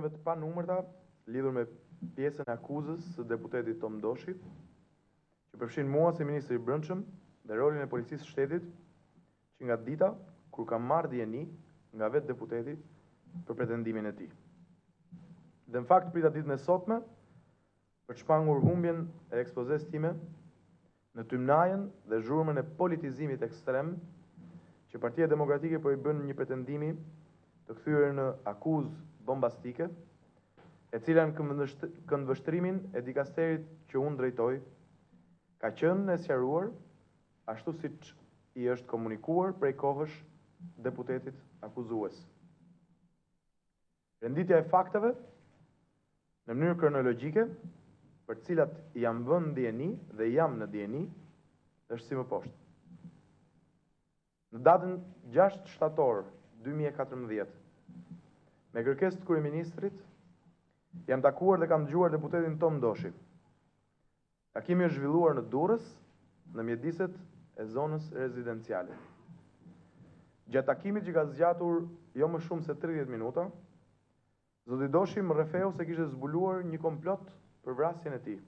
fakteve të panumërta lidhur me pjesën e akuzës së deputetit Tom Doshi, që përfshin mua si ministri i Brendshëm dhe rolin e policisë së shtetit, që nga dita kur kam marrë dieni nga vetë deputeti për pretendimin e tij. Dhe në fakt prita ditën e sotme për të shpangur humbjen e ekspozes time në tymnajen dhe zhurmën e politizimit ekstrem që Partia Demokratike po i bën një pretendimi të kthyer në akuzë bombastike, e cila në këndvështrimin e dikasterit që unë drejtoj, ka qenë e sqaruar ashtu siç i është komunikuar prej kohësh deputetit akuzues. Renditja e fakteve në mënyrë kronologjike, për cilat jam vënë dieni dhe jam në dieni, është si më poshtë. Në datën 6 shtator 2014, me kërkesë të kryeministrit, jam takuar dhe kam dëgjuar deputetin Tom Doshi. Takimi është zhvilluar në Durrës, në mjediset e zonës rezidenciale. Gjatë takimit që ka zgjatur jo më shumë se 30 minuta, zoti Doshi më rrefeu se kishte zbuluar një komplot për vrasjen e tij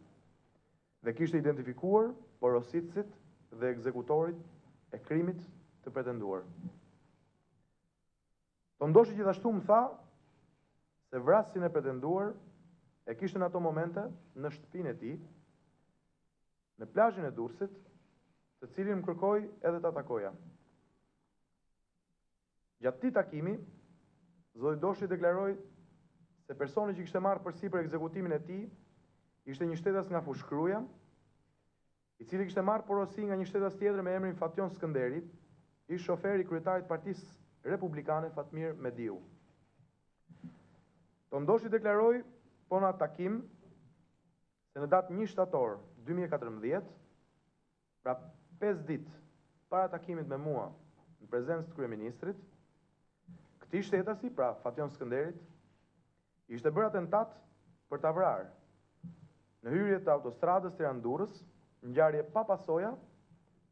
dhe kishte identifikuar porositësit dhe ekzekutorit e krimit të pretenduar. Tom Doshi gjithashtu më tha se vrasjen e pretenduar e kishte në ato momente në shtëpinë e tij, në plazhin e Durrësit, të cilin më kërkoi edhe ta takoja. Gjatë këtij takimi, zoti Doshi deklaroi se personi që kishte marrë përsipër ekzekutimin e tij ishte një shtetas nga Fushkruja, i cili kishte marrë porosi nga një shtetas tjetër me emrin Fatjon Skënderi, ish shofer i kryetarit Partisë Republikane Fatmir Mediu. Tom Doshi deklaroi po në atë takim se në datë 1 shtator 2014, pra 5 ditë para takimit me mua në prezencë të kryeministrit, këtij shtetasi, pra Fatjon Skënderit, ishte bërë atentat për ta vrarë në hyrje të autostradës Tiranë-Durrës, ngjarje pa pasoja,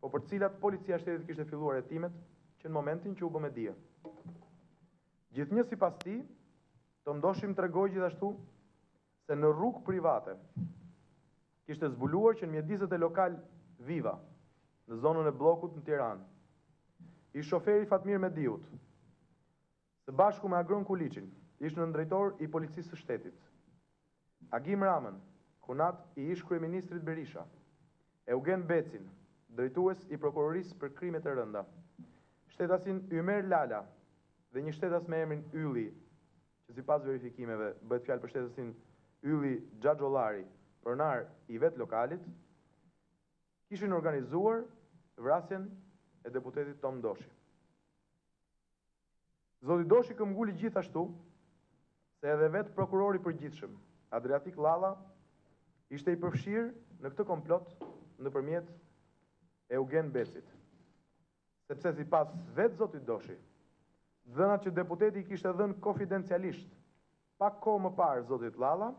po për cilat policia e shtetit kishte filluar hetimet që në momentin që u bë me dije. Gjithnjë sipas tij, Tom Doshi më tregoi gjithashtu se në rrugë private kishte zbuluar që në mjediset e lokal Viva, në zonën e bllokut në Tiranë, i shoferi Fatmir Mediut, së bashku me Agron Kuliçin, ishte nëndrejtor i policisë së shtetit, Agim Ramën, kunat i ish kryeministrit Berisha, Eugen Becin, drejtues i prokurorisë për krimet e rënda, shtetasin Ymer Lala dhe një shtetas me emrin Ylli, që sipas verifikimeve bëhet fjalë për shtetasin Ylli Xhaxhollari, pronar i vet lokalit, kishin organizuar vrasjen e deputetit Tom Doshi. Zoti Doshi këmbguli gjithashtu se edhe vetë prokurori përgjithshëm, Adriatik Llalla, ishte i përfshirë në këtë komplot nëpërmjet Eugen Becit. Sepse sipas vetë zotit Doshi, dhënat që deputeti i kishte dhënë konfidencialisht pak kohë më parë zotit Llalla,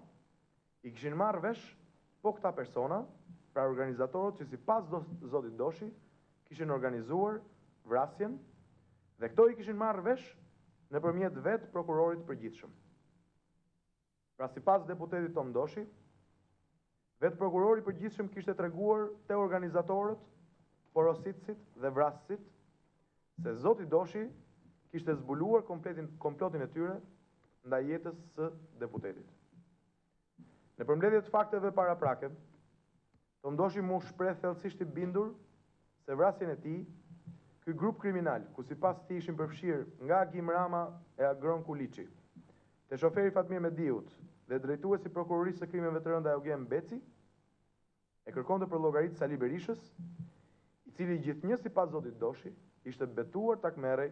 i kishin marrë vesh po këta persona, pra organizatorët që sipas zotit Doshi kishin organizuar vrasjen dhe këto i kishin marrë vesh nëpërmjet vetë prokurorit përgjithshëm. Pra sipas deputetit Tom Doshi, vetë prokurori përgjithshëm kishte treguar te organizatorët, porositësit dhe vrasësit se zoti Doshi kishte zbuluar komplotin e tyre ndaj jetës së deputetit. Në përmbledhje të fakteve paraprake, Tom Doshi mu shpreh thellësisht i bindur se vrasjen e tij, ky grup kriminal, ku sipas tij ishin përfshirë nga Agim Rama e Agron Kuliçi, te shoferi Fatmir Mediut dhe drejtuesi i prokurorisë së krimeve të rënda Eugen Beci, e kërkonte për llogaritë Sali Berishës, i cili gjithnjë sipas zotit Doshi ishte betuar ta merrej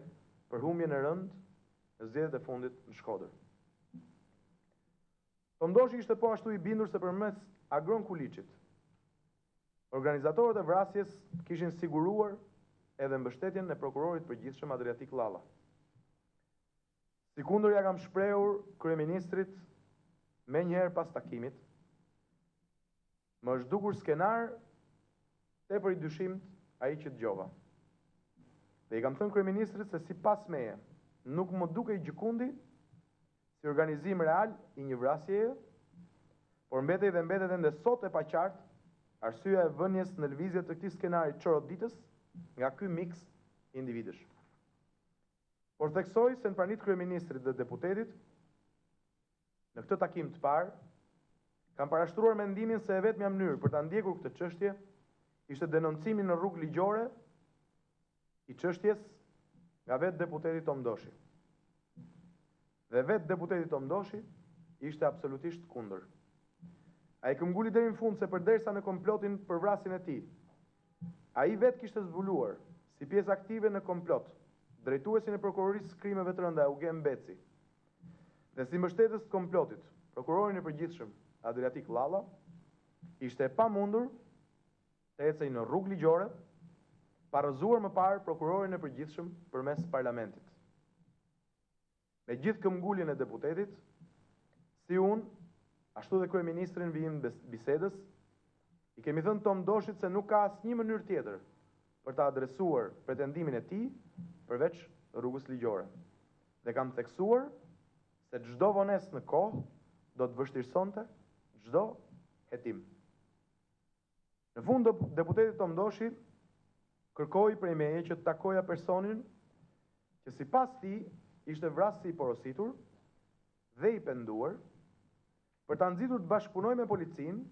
për humbjen e rëndë në zgjedhjet e fundit në Shkodër. Tom Doshi ishte po ashtu i bindur se përmes Agron Kuliçit, organizatorët e vrasjes kishin siguruar edhe mbështetjen e prokurorit përgjithshëm Adriatik Llalla. Sikundër ja kam shprehur kryeministrit me njëherë pas takimit, më është dukur skenar tepër i dyshimt ai që dëgjova. Dhe i kam thënë kryeministrit se sipas meje nuk më dukej gjikundi si organizim real i një vrasjeje, por mbetet ende sot e paqartë arsyeja e vënies në lëvizje të këtij skenari çoroditës nga ky miks individësh. Por theksoj se në pranit kryeministrit dhe deputetit, në këtë takim të parë, kam parashtruar mendimin se e vetmja mënyrë për ta ndjekur këtë çështje ishte denoncimi në rrugë ligjore i çështjes nga vetë deputeti Tom Doshi. Dhe vetë deputeti Tom Doshi ishte absolutisht kundër. Ai këmbguli deri në fund se përderisa në komplotin për vrasjen e tij, ai vetë kishte zbuluar si pjesë aktive në komplot drejtuesin e prokurorisë së krimeve të rënda Eugen Beci dhe si mbështetës të komplotit prokurorin e përgjithshëm Adriatik Llalla, ishte e pamundur të ecej në rrugë ligjore pa rrëzuar më parë prokurorin e përgjithshëm përmes parlamentit. Me gjithë këmbguljen e deputetit, si unë, ashtu dhe kryeministrin vijim bisedës, i kemi thënë Tom Doshit se nuk ka asnjë mënyrë tjetër për ta adresuar pretendimin e tij përveç rrugës ligjore. Dhe kam theksuar se çdo vonesë në kohë do të vështirësonte çdo hetim. Në fund, deputeti Tom Doshi kërkoi prej meje që të takoja personin që sipas tij ishte vrasësi i porositur dhe i penduar, për ta nxitur të bashkëpunoj me policinë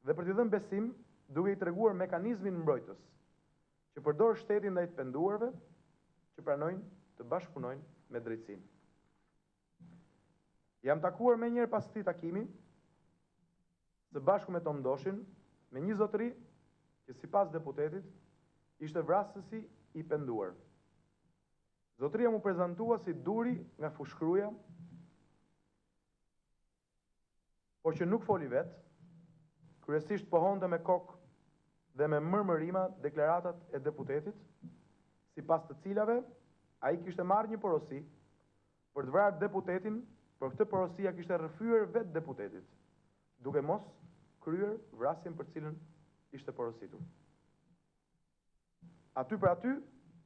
dhe për t'i dhënë besim duke i treguar mekanizmin mbrojtës që përdor shteti ndaj të penduarve që pranojnë të bashkëpunojnë me drejtsinë. Jam takuar më njëherë pas këtij takimi së bashku me Tom Doshin me një zotëri që sipas deputetit ishte vrasësi i penduar. Zotëria mu prezantua si duri nga fushkruja, por që nuk foli vetë, kryesisht pohonte me kokë dhe me mërmërima deklaratat e deputetit, sipas të cilave ai kishte marrë një porosi për të vrarë deputetin, por këtë porosia kishte rrëfyer vetë deputetit, duke mos kryer vrasjen për cilën ishte porositur. Aty për aty,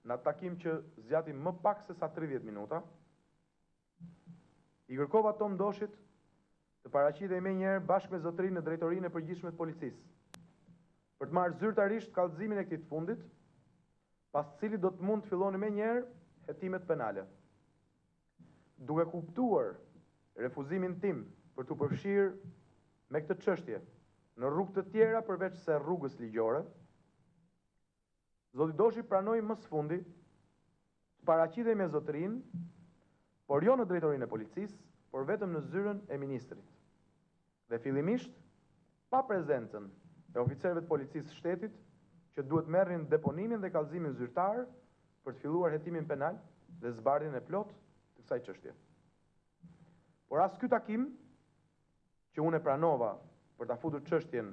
në takim që zgjati më pak se sa 30 minuta, i kërkova Tom Doshit të paraqitej më njëherë bashkë me zotërinë në drejtorinë e përgjithshme të policisë, për të marrë zyrtarisht kallëzimin e këtij të fundit, pas të cilit do të mund të filloni më njëherë hetimet penale. Duke kuptuar refuzimin tim për të përfshirë me këtë çështje në rrugë të tjera përveç se rrugës ligjore, zoti Doshi pranoi më së fundi të paraqitej me zotërinë, por jo në drejtorinë e policisë, por vetëm në zyrën e ministrit. Dhe fillimisht, pa prezencën e oficerëve të policisë së shtetit, që duhet merrin deponimin dhe kallëzimin zyrtar për të filluar hetimin penal dhe zbardhjen e plotë të kësaj çështje. Por as ky takim, që unë e pranova për ta futur çështjen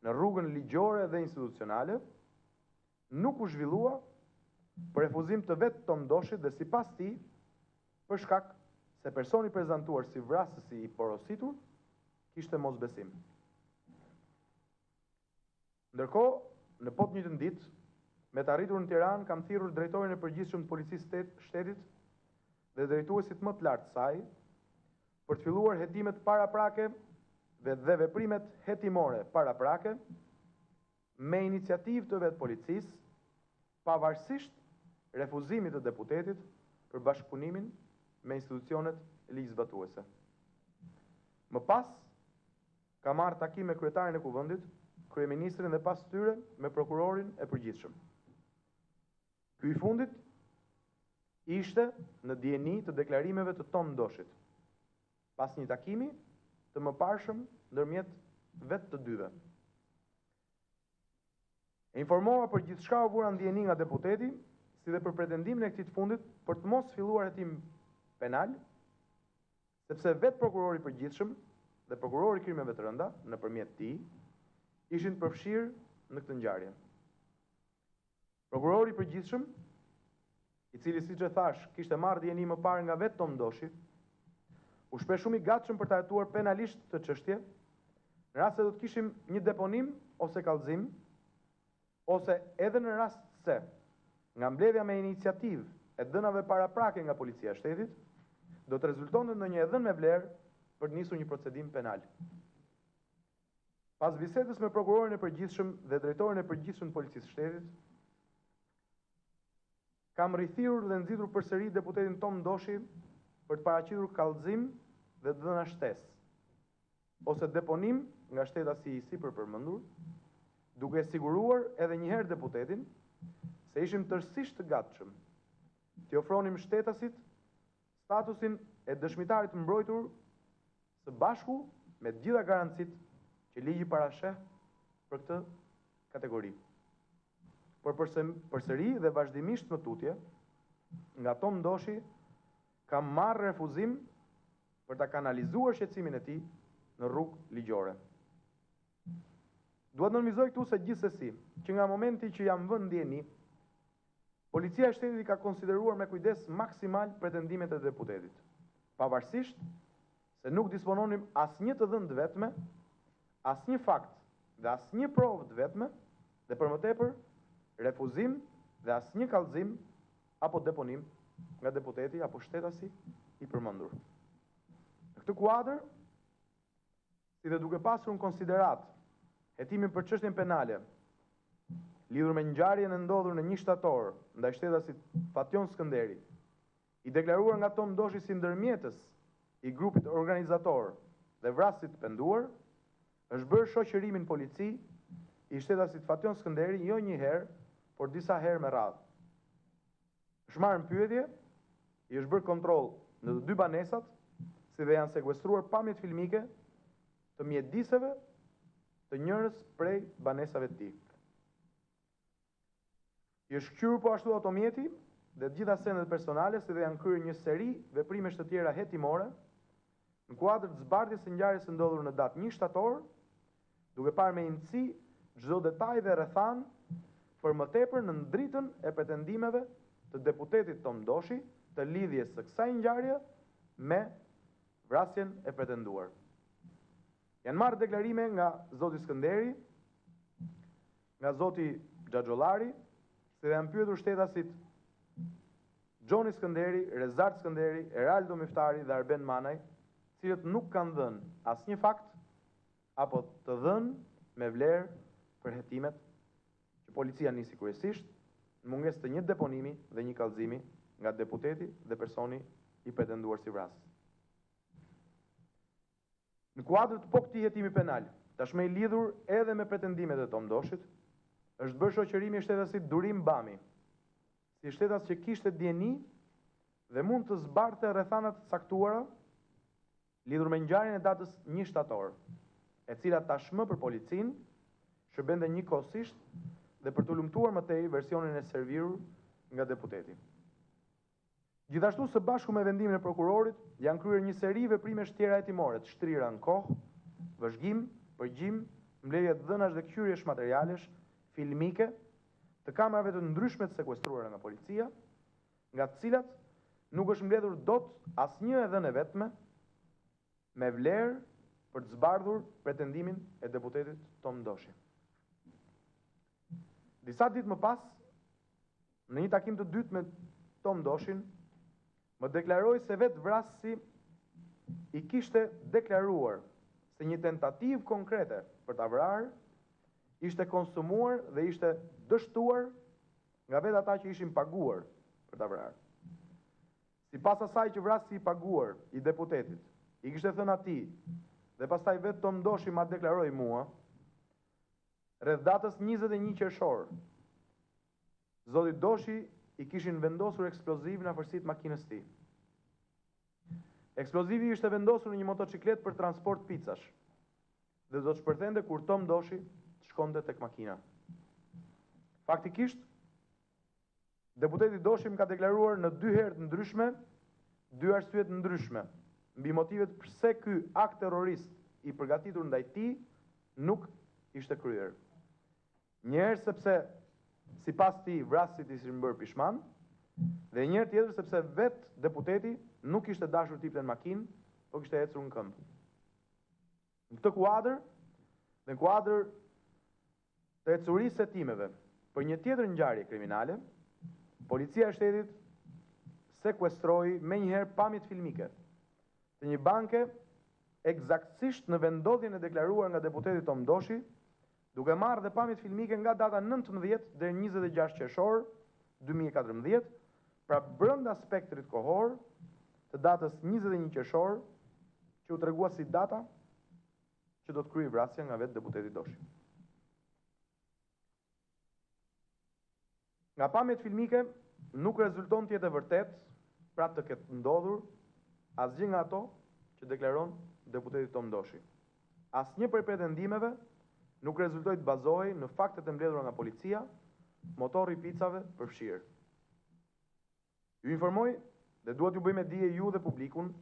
në rrugën ligjore dhe institucionale, nuk u zhvillua për refuzim të vetë Tom Doshit dhe sipas tij, për shkak se personi prezantuar si vrasësi i porositur kishte mosbesim. Ndërkohë, në po të njëjtën ditë, me të arritur në Tiranë, kam thirrur drejtorin e përgjithshëm të policisë shtetit dhe drejtuesit më të lartë saj për të filluar hetimet paraprake dhe veprimet hetimore paraprake me iniciativë të vetë policisë, pavarësisht refuzimit të deputetit për bashkëpunimin me institucionet ligjzbatuese. Më pas, ka marrë takim me kryetarin e kuvendit, kryeministrin dhe pas tyre me prokurorin e përgjithshëm. Ky i fundit ishte në dieni të deklarimeve të Tom Doshit, pas një takimi të mëparshëm ndërmjet vetë të dyve. E informova për gjithçka u vura ndjeni nga deputeti, si dhe për pretendimin e këtij të fundit për të mos filluar hetim penal, sepse vetë prokurori i përgjithshëm dhe prokurori i krimeve të rënda, nëpërmjet tij, ishin të përfshirë në këtë ngjarje. Prokurori i përgjithshëm, i cili siç e thash, kishte marrë dieni më parë nga vetë Tom Doshi, u shpreh shumë i gatshëm për ta hetuar penalisht këtë çështje, në rast se do të kishim një deponim ose kallëzim, ose edhe në rast se nga mbledhja me iniciativë e dënave paraprake nga policia e shtetit, do të rezultonte në një dhënë me vlerë për të nisur një procedim penal. Pas bisedës me prokurorin e përgjithshëm dhe drejtorin e përgjithshëm të Policisë së Shtetit, kam rithirur dhe nxitur përsëri deputetin Tom Doshi për të paraqitur kallëzim dhe të dhëna shtesë, ose deponim nga shtetasi i sipërpërmendur, duke siguruar edhe një herë deputetin se ishim tërësisht të gatshëm t'i ofronim shtetasit statusin e dëshmitarit mbrojtur së bashku me të gjitha garancitë që ligji parasheh për këtë kategori. Por përsëri dhe vazhdimisht më tutje, nga Tom Doshi kam marrë refuzim për ta kanalizuar shqetësimin e tij në rrugë ligjore. Duhet të nënvizoj këtu se gjithsesi, që nga momenti që jam vënë ndjeni, Policia e Shtetit ka konsideruar me kujdes maksimal pretendimet e deputetit, pavarësisht se nuk dispononim asnjë të dhënë të vetme, asnjë fakt dhe asnjë provë të vetme, dhe për më tepër refuzim dhe asnjë kallëzim apo deponim nga deputeti apo shtetasi i përmendur. Në këtë kuadër, si dhe duke pasur në konsiderat hetimin për çështjen penale lidhur me ngjarjen e ndodhur në 1 shtator ndaj shtetasit Fatjon Skënderi, i deklaruar nga Tom Doshi si ndërmjetës i grupit organizator dhe vrasit të penduar, është bërë shoqërimin polici i shtetasit Fatjon Skënderi jo një herë, por disa herë me radhë. Është marrë në pyetje, i është bërë kontroll në të dy banesat, si dhe janë sekuestruar pamjet filmike të mjediseve të njërës prej banesave të tij. I është kthyer po ashtu automjeti dhe të gjitha sendet personale, si dhe janë kryer një seri veprimesh të tjera hetimore në kuadër të zbardhjes së ngjarjes së ndodhur në datë 1 shtator, duke parë me inësi çdo detaj dhe rrethan për më tepër në dritën e pretendimeve të deputetit Tom Doshi të lidhjes së kësaj ngjarje me vrasjen e pretenduar. Janë marrë deklarime nga zoti Skënderi, nga zoti Xhaxhollari, si dhe janë pyetur shtetasit Gjoni Skënderi, Rezart Skënderi, Eraldo Miftari dhe Arben Manaj, cilët nuk kanë dhënë asnjë fakt apo të dhënë me vlerë për hetimet që policia nisi kryesisht në mungesë të një deponimi dhe një kallëzimi nga deputeti dhe personi i pretenduar si vrasës. Në kuadër të këtij hetimi penal, tashmë i lidhur edhe me pretendimet e Tom Doshit, është bërë shoqërimi i shtetasit Durim Bami, si shtetas që kishte dieni dhe mund të zbardhte rrethanat të caktuara lidhur me ngjarjen e datës 1 shtator, e cila tashmë për policinë shërbente njëkohësisht dhe për të lumtuar më tej versionin e servitur nga deputeti. Gjithashtu, së bashku me vendimin e prokurorit, janë kryer një seri veprimesh tjera hetimore të shtrira në kohë, vëzhgim, përgjim, mbledhje të dhënash dhe kthyrjesh materialesh filmike të kamerave të ndryshme të sekuestruara nga policia, nga të cilat nuk është mbledhur dot asnjë e dhënë vetme me vlerë për të zbardhur pretendimin e deputetit Tom Doshi. Disa ditë më pas, në një takim të dytë me Tom Doshin, më deklaroi se vetë vrasësi i kishte deklaruar se një tentativë konkrete për ta vrarë ishte konsumuar dhe ishte dështuar nga vetë ata që ishin paguar për ta vrarë. Sipas asaj që vrasësi i paguar i deputetit i kishte thënë atij dhe pastaj vetë Tom Doshi ma deklaroi mua, rreth datës 21 qershor, zoti Doshi i kishin vendosur eksploziv në afërsitë makinës tij. Eksplozivi ishte vendosur në një motociklet për transport picash dhe do të shpërthente kur Tom Doshi shkonte tek makina. Faktikisht, deputeti Doshi më ka deklaruar në 2 herë të ndryshme, 2 arsye të ndryshme, mbi motivet pse ky akt terrorist i përgatitur ndaj tij nuk ishte kryer. Njëherë sepse sipas tij vrasësit ishin bërë pishman, dhe njëherë tjetër sepse vetë deputeti nuk ishte dashur të hipte në makinë, por kishte ecur në këmbë. Në këtë kuadër, në kuadër të ecurisë së hetimeve për një tjetër ngjarje kriminale, policia e shtetit sekuestroi menjëherë pamjet filmike të një banke eksaktësisht në vendodhjen e deklaruar nga deputeti Tom Doshi, duke marrë dhe pamjet filmike nga data 19 deri 26 qershor 2014, pra brenda spektrit kohor të datës 21 qershor, që u tregua si data që do të kryej vrasja nga vetë deputeti Doshi. Nga pamjet filmike nuk rezulton të jetë e vërtet, pra të ketë ndodhur asgjë nga ato që deklaron deputeti Tom Doshi. Asnjë prej pretendimeve nuk rezultoi të bazohej në faktet e mbledhura nga policia, motorri i picave përfshirë. Ju informoj dhe duhet ju bëj me dije ju dhe publikun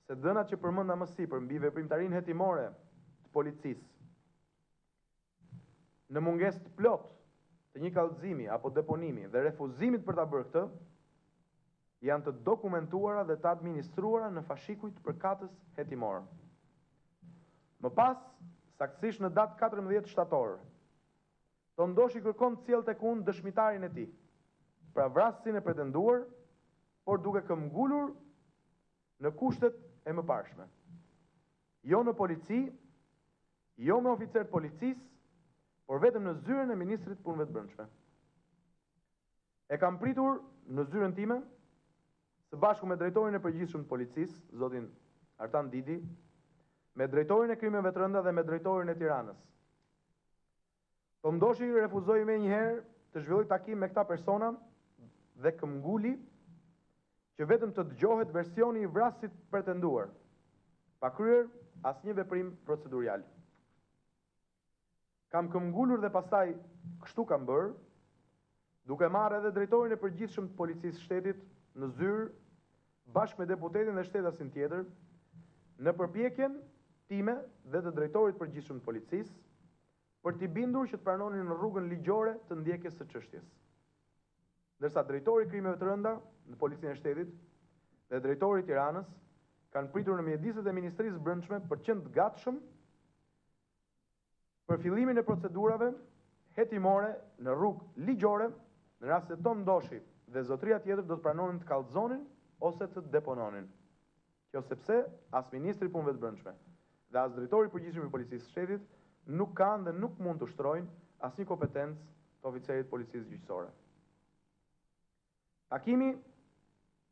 se dhënat që përmenda më sipër mbi veprimtarinë hetimore të policisë, në mungesë të plotë të një kallëzimi apo deponimi dhe refuzimit për ta bërë këtë, janë të dokumentuara dhe të administruara në fashikujt të përkatës hetimor. Më pas, saktësisht në datë 14 shtator, Tom Doshi kërkon të cilë tek unë dëshmitarin e tij, pra vrasësin e pretenduar, por duke këmbgulur në kushtet e mëparshme. Jo në polici, jo me oficer të policisë, por vetëm në zyrën e ministrit të punëve të brendshme. E kam pritur në zyrën time, së bashku me drejtorin e përgjithshëm të policisë, zotin Artan Didi, me drejtorin e krimeve të rënda dhe me drejtorin e Tiranës. Tom Doshi refuzoi menjëherë të zhvilloj takim me këta persona dhe këmbguli që vetëm të dëgjohet versioni i vrasit pretenduar, pa kryer asnjë veprim procedurial. Kam këmbgulur dhe pastaj kështu kam bërë, duke marrë edhe drejtorin e përgjithshëm të policisë shtetit në zyrë, bashkë me deputetin dhe shtetasin tjetër, në përpjekjen time dhe të drejtorit përgjithshëm të policisë, për t'i bindur që të pranonin në rrugën ligjore të ndjekjes së çështjes. Ndërsa drejtori i krimeve të rënda në policinë e shtetit dhe drejtori i Tiranës kanë pritur në mjediset e Ministrisë Brendshme për qenë të gatshëm për fillimin e procedurave hetimore në rrugë ligjore, në rast se Tom Doshi dhe zotëria tjetër do të pranonin të kallëzonin ose të depononin. Kjo sepse as ministri i punëve të brendshme dhe as drejtori i përgjithshëm i policisë së shtetit nuk kanë dhe nuk mund të ushtrojnë asnjë kompetencë të oficerit të policisë gjyqësore. Takimi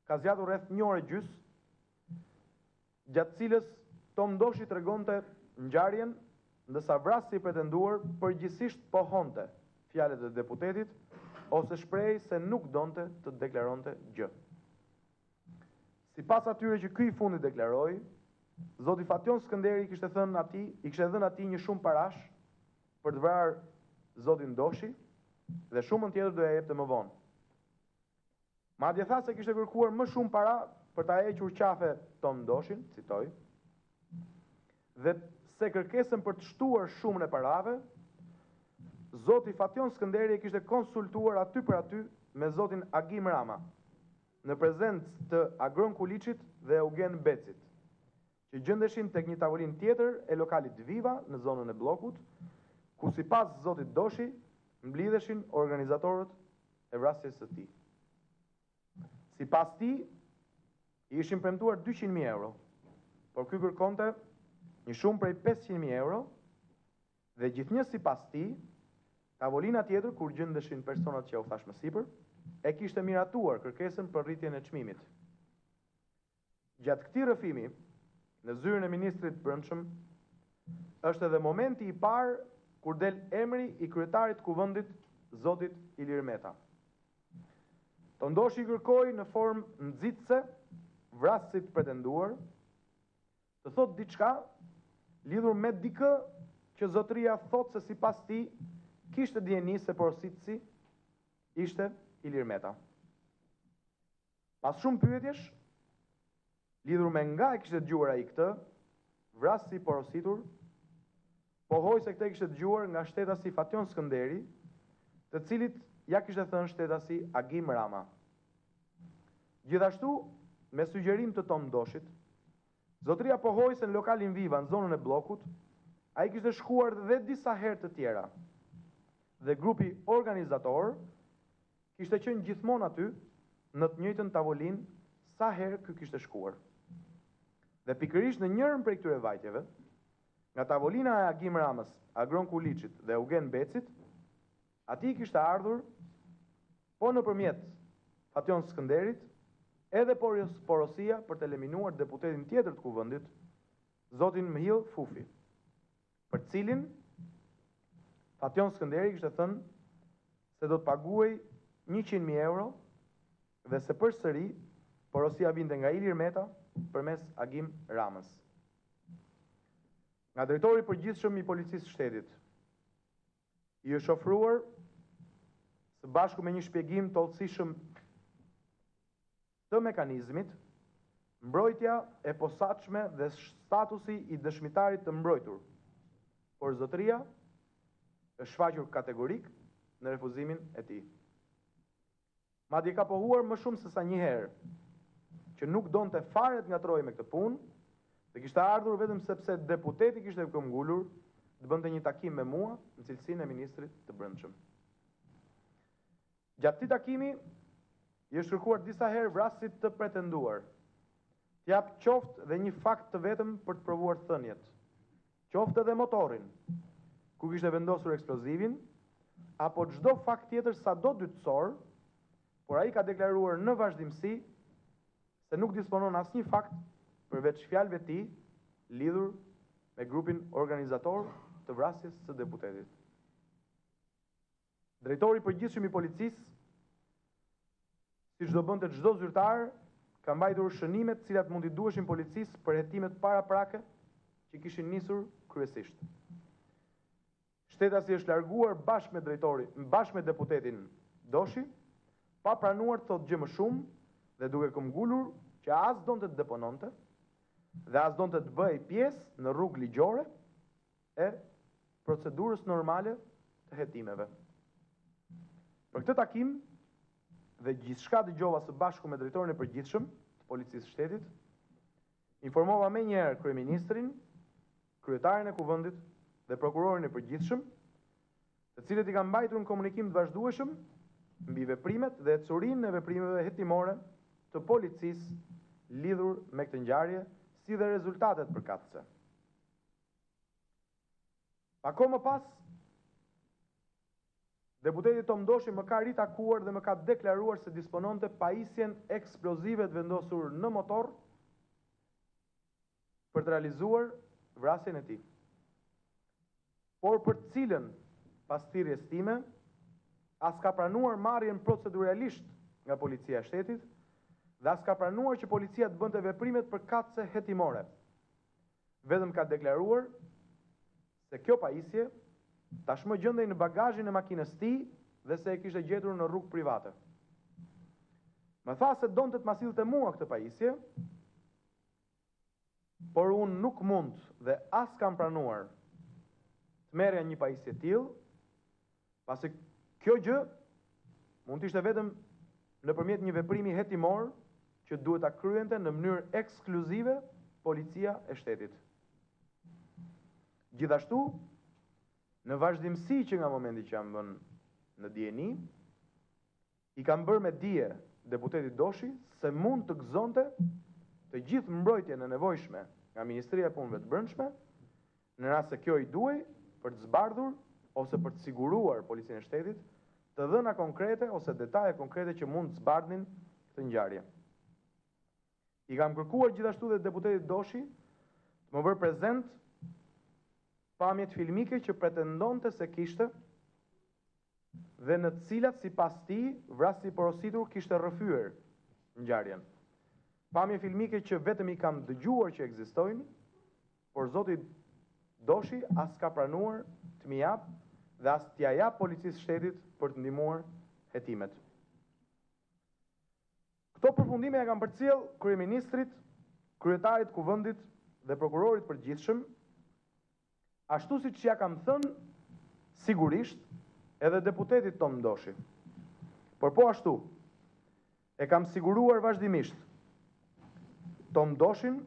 ka zgjatur rreth 1 orë e gjys, gjatë cilës Tom Doshi tregonte ngjarjen, ndërsa vrasi i pretenduar përgjithsisht pohonte fjalët e deputetit ose shprehej se nuk donte të deklaronte gjë. Sipas atyre që ky i fundit deklaroi, zoti Fation Skënderi i kishte dhënë atij një shumë parash për të vrarë zotin Doshi dhe shumën tjetër do ja jepte më vonë. Madje tha se kishte kërkuar më shumë para për ta hequr qafe Tom Doshin, citoj, dhe se kërkesën për të shtuar shumën e parave, zoti Fation Skënderi e kishte konsultuar aty për aty me zotin Agim Rama, në prezencë të Agron Kuliçit dhe Eugen Becit, që gjendeshin tek një tavolinë tjetër e lokalit Viva në zonën e bllokut, ku sipas zotit Doshi mblidheshin organizatorët e vrasjes së tij. Sipas tij, i ishin premtuar 200.000 euro, por ky kërkonte një shumë prej 500.000 euro dhe gjithnjë sipas tij, tavolina tjetër kur gjendeshin personat që u thash më sipër, e kishte miratuar kërkesën për rritjen e çmimit. Gjatë këtij rrëfimi, në zyrën e ministrit të brendshëm, është edhe momenti i parë kur del emri i kryetarit të kuvendit, zotit Ilir Meta. Tom Doshi kërkoi në formë nxitse vrasit pretenduar të thotë diçka lidhur me dikë që zotëria thotë se sipas tij kishte dieni se porositësi ishte Ilir Meta. Pas shumë pyetjesh, lidhur me nga e kishte dëgjuar ai këtë, vrasi i porositur pohoi se këtë e kishte dëgjuar nga shtetasi Fation Skënderi, të cilit ja kishte thënë shtetasi Agim Rama. Gjithashtu, me sugjerim të Tom Doshit, zotëria pohoi se në lokalin Viva, në zonën e bllokut, ai kishte shkuar dhe disa herë të tjera. Dhe grupi organizator kishte qenë gjithmonë aty në të njëjtën tavolinë sa herë ky kishte shkuar. Dhe pikërisht në njërën prej këtyre vajtjeve, nga tavolina e Agim Ramës, Agron Kuliçit dhe Eugen Becit, ati kishte ardhur po nëpërmjet Fation Skënderit, edhe porosia për të eliminuar deputetin tjetër të kuvendit, zotin Mihill Fufi, për cilin Fation Skënderi kishte thënë se do të paguaj 100.000 euro dhe se përsëri porosia vinte nga Ilir Meta përmes Agim Ramës. Nga drejtori i përgjithshëm i policisë së shtetit i është ofruar së bashku me një shpjegim të hollësishëm të mekanizmit, mbrojtja e posaçme dhe statusi i dëshmitarit të mbrojtur, por zotëria është shfaqur kategorik në refuzimin e tij. Madje ka pohuar më shumë se sa një herë që nuk donte fare të ngatrohej me këtë punë, dhe kishte ardhur vetëm sepse deputeti kishte këmbgulur të bënte një takim me mua në cilësinë e ministrit të Brendshëm. Gjatë këtij takimi i është kërkuar disa herë vrasit të pretenduar të jap qoftë dhe një fakt të vetëm për të provuar thënjet, qoftë edhe motorin ku kishte vendosur eksplozivin, apo çdo fakt tjetër sado dytësor, por ai ka deklaruar në vazhdimsi se nuk disponon asnjë fakt përveç fjalëve të tij lidhur me grupin organizator të vrasjes së deputetit. Drejtori i përgjithshëm i policisë, siç do bënte çdo zyrtar, ka mbajtur shënimet të cilat mund t'i duheshin policisë për hetimet paraprake që kishin nisur kryesisht. Shtetasi është larguar bashkë me deputetin Doshi, pa pranuar të thotë gjë më shumë dhe duke këmbgulur që as donte të depononte dhe as donte të bëhej pjesë në rrugë ligjore e procedurës normale të hetimeve. Për këtë takim dhe gjithçka dëgjova së bashku me drejtorin e përgjithshëm të policisë së shtetit, informova menjëherë kryeministrin, kryetarin e kuvendit dhe prokurorin e përgjithshëm, të cilët i kanë mbajtur në komunikim të vazhdueshëm mbi veprimet dhe ecurinë e veprimeve hetimore të policisë lidhur me këtë ngjarje, si dhe rezultatet përkatëse. Ako më pas, deputeti Tom Doshi më ka ritakuar dhe më ka deklaruar se dispononte pajisjen eksplozive të vendosur në motor për të realizuar vrasjen e tij. Por për të cilën, pas thirrjes time, as ka pranuar marrjen proceduralisht nga policia e shtetit dhe as ka pranuar që policia të bënte veprimet përkatëse hetimore. Vetëm ka deklaruar se kjo pajisje tashmë gjendej në bagazhin e makinës së tij dhe se e kishte gjetur në rrugë private. Më tha se donte të ma sillte mua këtë pajisje, por unë nuk mund dhe as kam pranuar të merrja një pajisje tillë, pasi kjo gjë mund të ishte vetëm nëpërmjet një veprimi hetimor që duhet ta kryente në mënyrë ekskluzive policia e shtetit. Gjithashtu, në vazhdimsi që nga momenti që jam vënë në dieni, i kam bërë me dije deputetit Doshi se mund të gëzonte të gjithë mbrojtjen e nevojshme nga Ministria e Punëve të Brendshme, në rast se kjo i duhej për të zbardhur ose për të siguruar policinë e shtetit të dhëna konkrete ose detaje konkrete që mund të zbardhin këtë ngjarje. I kam kërkuar gjithashtu dhe deputetit Doshi të më bërë prezent pamjet filmike që pretendonte se kishte dhe në të cilat sipas tij vrasi i porositur kishte rrëfyer ngjarjen. Pamje filmike që vetëm i kam dëgjuar që ekzistojnë, por zoti Doshi as ka pranuar të më jap dhe as t'ja jap policisë shtetit për të ndihmuar hetimet. Këto përfundime ja kam përcjell kryeministrit, kryetarit kuvendit dhe prokurorit përgjithshëm, ashtu siç ja kam thënë sigurisht edhe deputetit Tom Doshi. Por po ashtu, e kam siguruar vazhdimisht Tom Doshin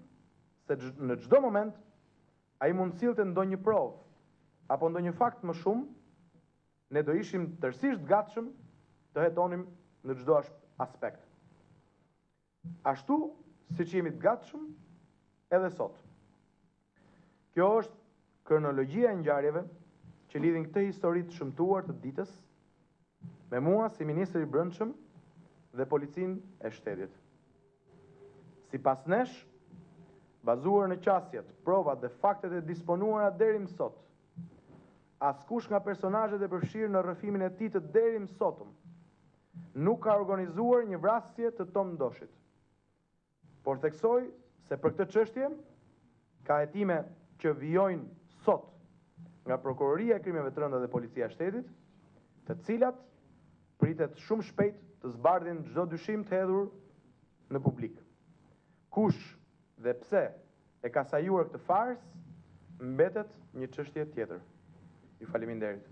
se në çdo moment ai mund sillte ndonjë provë apo ndonjë fakt më shumë, ne do ishim tërësisht gatshëm të hetonim në çdo aspekt. ashtu si që jemi të gatshëm edhe sot. Kjo është kronologjia e ngjarjeve që lidhin këtë histori të shëmtuar të ditës me mua si ministri i Brendshëm dhe policinë e shtetit. Sipas nesh, bazuar në qasjet, provat dhe faktet e disponuara deri më sot, askush nga personazhet e përfshirë në rrëfimin e tij të deri më sotëm nuk ka organizuar një vrasje të Tom Ndoshit. Por theksoj se për këtë çështje ka hetime që vijojnë sot nga Prokuroria e Krimeve të Rënda dhe Policia e Shtetit, të cilat pritet shumë shpejt të zbardhin çdo dyshim të hedhur në publik. Kush dhe pse e ka sajuar këtë fars, mbetet një çështje tjetër. Ju faleminderit.